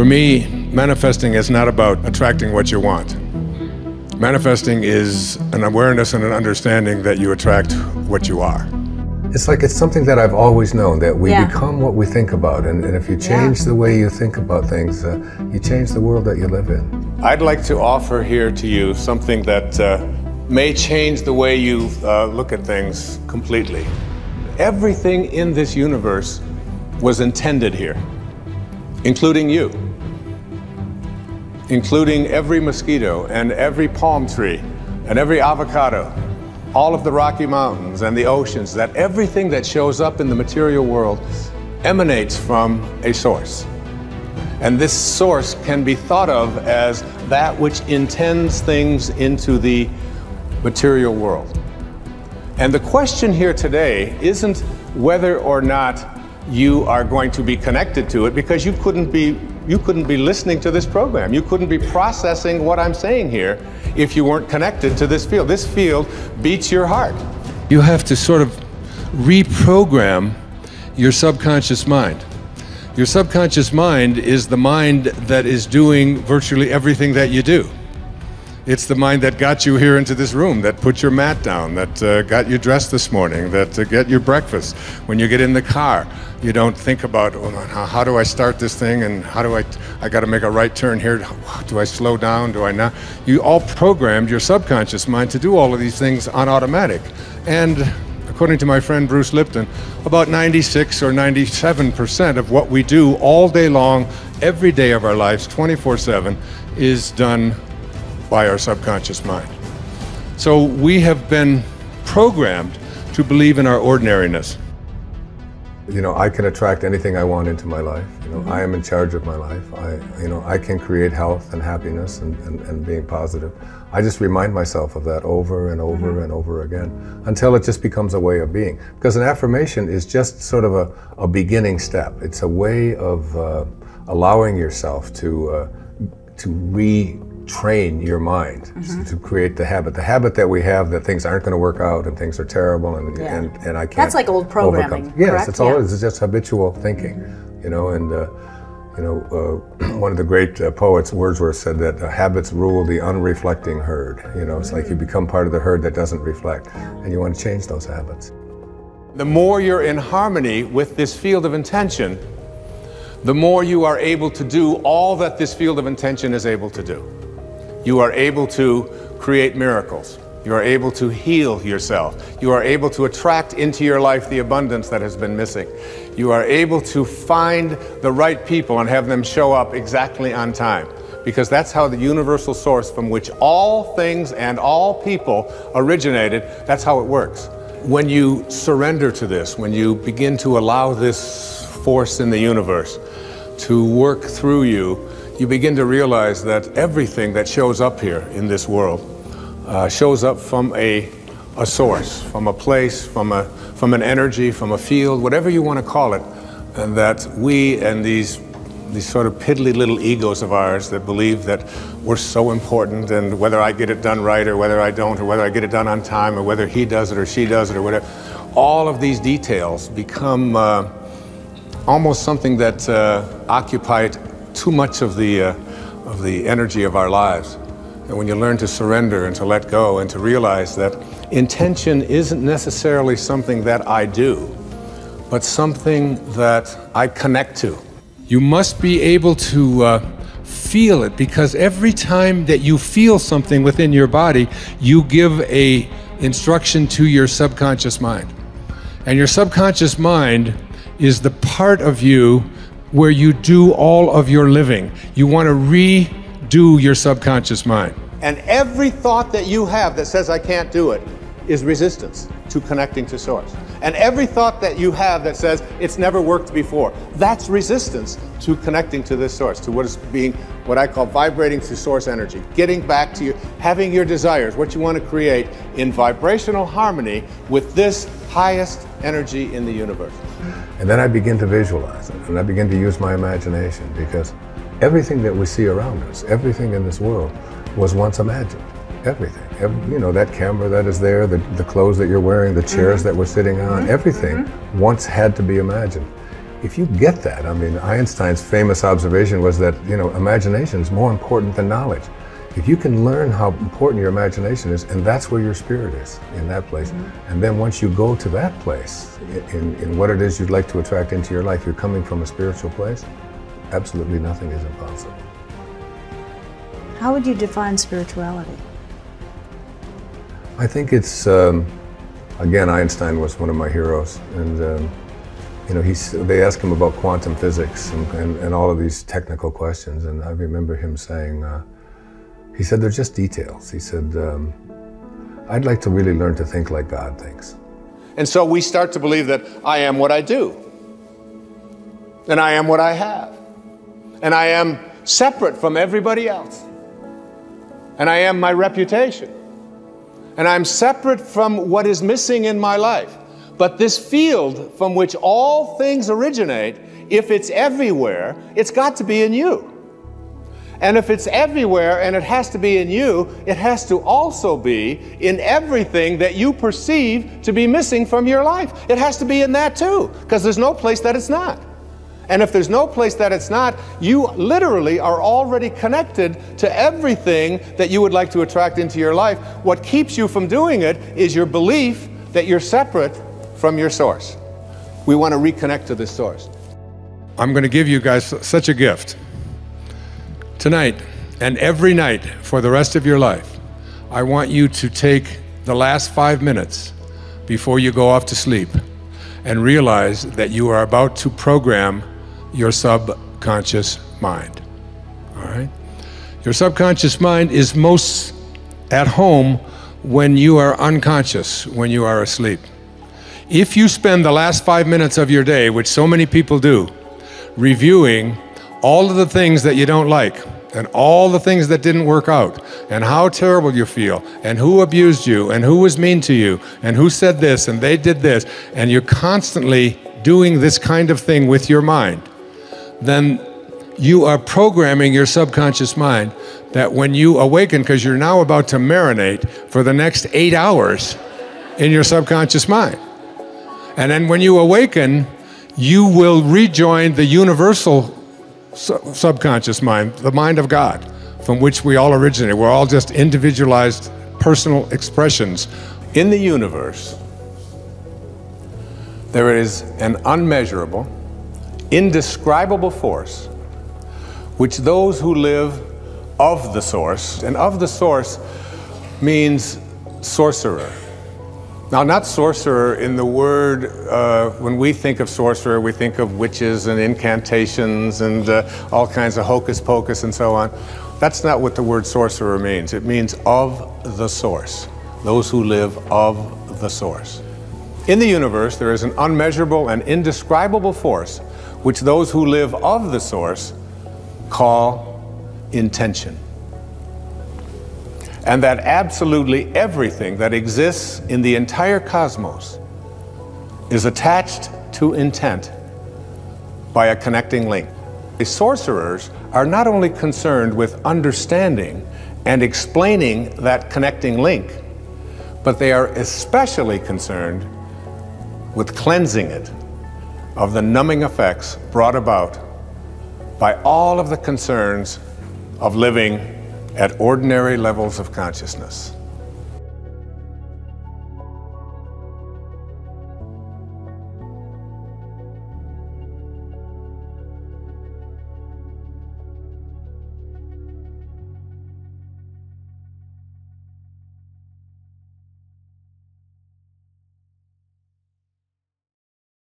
For me, manifesting is not about attracting what you want. Manifesting is an awareness and an understanding that you attract what you are. It's something that I've always known, that we become what we think about, and if you change the way you think about things, you change the world that you live in. I'd like to offer here to you something that may change the way you look at things completely. Everything in this universe was intended here, including you, including every mosquito and every palm tree and every avocado, all of the Rocky Mountains and the oceans, that everything that shows up in the material world emanates from a source. And this source can be thought of as that which intends things into the material world. And the question here today isn't whether or not you are going to be connected to it, because you couldn't be listening to this program. You couldn't be processing what I'm saying here if you weren't connected to this field. This field beats your heart. You have to sort of reprogram your subconscious mind. Your subconscious mind is the mind that is doing virtually everything that you do. It's the mind that got you here into this room, that put your mat down, that got you dressed this morning, that get your breakfast. When you get in the car, you don't think about, oh, how do I start this thing, and how do I got to make a right turn here. Do I slow down? Do I not? You all programmed your subconscious mind to do all of these things on automatic. And according to my friend Bruce Lipton, about 96 or 97% of what we do all day long, every day of our lives, 24/7, is done by our subconscious mind. So we have been programmed to believe in our ordinariness. You know, I can attract anything I want into my life. You know, I am in charge of my life. I can create health and happiness and being positive. I just remind myself of that over and over and over again until it just becomes a way of being. Because an affirmation is just sort of a beginning step. It's a way of allowing yourself to retrain your mind to create the habit that we have, that things aren't going to work out and things are terrible and I can't. That's like old programming. Overcome. Yes, it's always it's just habitual thinking, you know. And one of the great poets, Wordsworth, said that habits rule the unreflecting herd. You know, it's like you become part of the herd that doesn't reflect, and you want to change those habits. The more you're in harmony with this field of intention, the more you are able to do all that this field of intention is able to do. You are able to create miracles. You are able to heal yourself. You are able to attract into your life the abundance that has been missing. You are able to find the right people and have them show up exactly on time, because that's how the universal source from which all things and all people originated, that's how it works. When you surrender to this, when you begin to allow this force in the universe to work through you, you begin to realize that everything that shows up here in this world shows up from a source, from a place, from an energy, from a field, whatever you want to call it, and that we and these sort of piddly little egos of ours that believe that we're so important, and whether I get it done right or whether I don't, or whether I get it done on time, or whether he does it or she does it or whatever, all of these details become almost something that occupied too much of the energy of our lives. And when you learn to surrender and to let go and to realize that intention isn't necessarily something that I do, but something that I connect to. You must be able to feel it, because every time that you feel something within your body, you give a instruction to your subconscious mind. And your subconscious mind is the part of you where you do all of your living. You want to redo your subconscious mind. And every thought that you have that says I can't do it is resistance to connecting to source. And every thought that you have that says it's never worked before, that's resistance to connecting to this source, to what is being, what I call vibrating to source energy, getting back to having your desires, what you want to create in vibrational harmony with this highest energy in the universe. And then I begin to visualize it, and I begin to use my imagination, because everything that we see around us, everything in this world, was once imagined. Everything. You know, that camera that is there, the clothes that you're wearing, the chairs that we're sitting on, everything once had to be imagined. If you get that, I mean, Einstein's famous observation was that, you know, imagination is more important than knowledge. If you can learn how important your imagination is, and that's where your spirit is, in that place, and then once you go to that place, in what it is you'd like to attract into your life, you're coming from a spiritual place, absolutely nothing is impossible. How would you define spirituality? I think it's, again, Einstein was one of my heroes, and you know, they asked him about quantum physics and all of these technical questions, and I remember him saying, he said, they're just details. He said, I'd like to really learn to think like God thinks. And so we start to believe that I am what I do, and I am what I have, and I am separate from everybody else, and I am my reputation, and I'm separate from what is missing in my life. But this field from which all things originate, if it's everywhere, it's got to be in you. And if it's everywhere and it has to be in you, it has to also be in everything that you perceive to be missing from your life. It has to be in that too, because there's no place that it's not. And if there's no place that it's not, you literally are already connected to everything that you would like to attract into your life. What keeps you from doing it is your belief that you're separate from your source. We want to reconnect to this source. I'm going to give you guys such a gift. Tonight and every night for the rest of your life, I want you to take the last 5 minutes before you go off to sleep and realize that you are about to program your subconscious mind. All right? Your subconscious mind is most at home when you are unconscious, when you are asleep. If you spend the last 5 minutes of your day, which so many people do, reviewing all of the things that you don't like, and all the things that didn't work out, and how terrible you feel, and who abused you, and who was mean to you, and who said this, and they did this, and you're constantly doing this kind of thing with your mind, then you are programming your subconscious mind that when you awaken, because you're now about to marinate for the next 8 hours in your subconscious mind. And then when you awaken, you will rejoin the universal subconscious mind, the mind of God, from which we all originate. We're all just individualized personal expressions. In the universe, there is an unmeasurable, indescribable force which those who live of the source, and of the source means sorcerer. Now, not sorcerer in the word, when we think of sorcerer, we think of witches and incantations and all kinds of hocus pocus and so on. That's not what the word sorcerer means. It means of the source, those who live of the source. In the universe, there is an unmeasurable and indescribable force which those who live of the source call intention. And that absolutely everything that exists in the entire cosmos is attached to intent by a connecting link. The sorcerers are not only concerned with understanding and explaining that connecting link, but they are especially concerned with cleansing it of the numbing effects brought about by all of the concerns of living at ordinary levels of consciousness.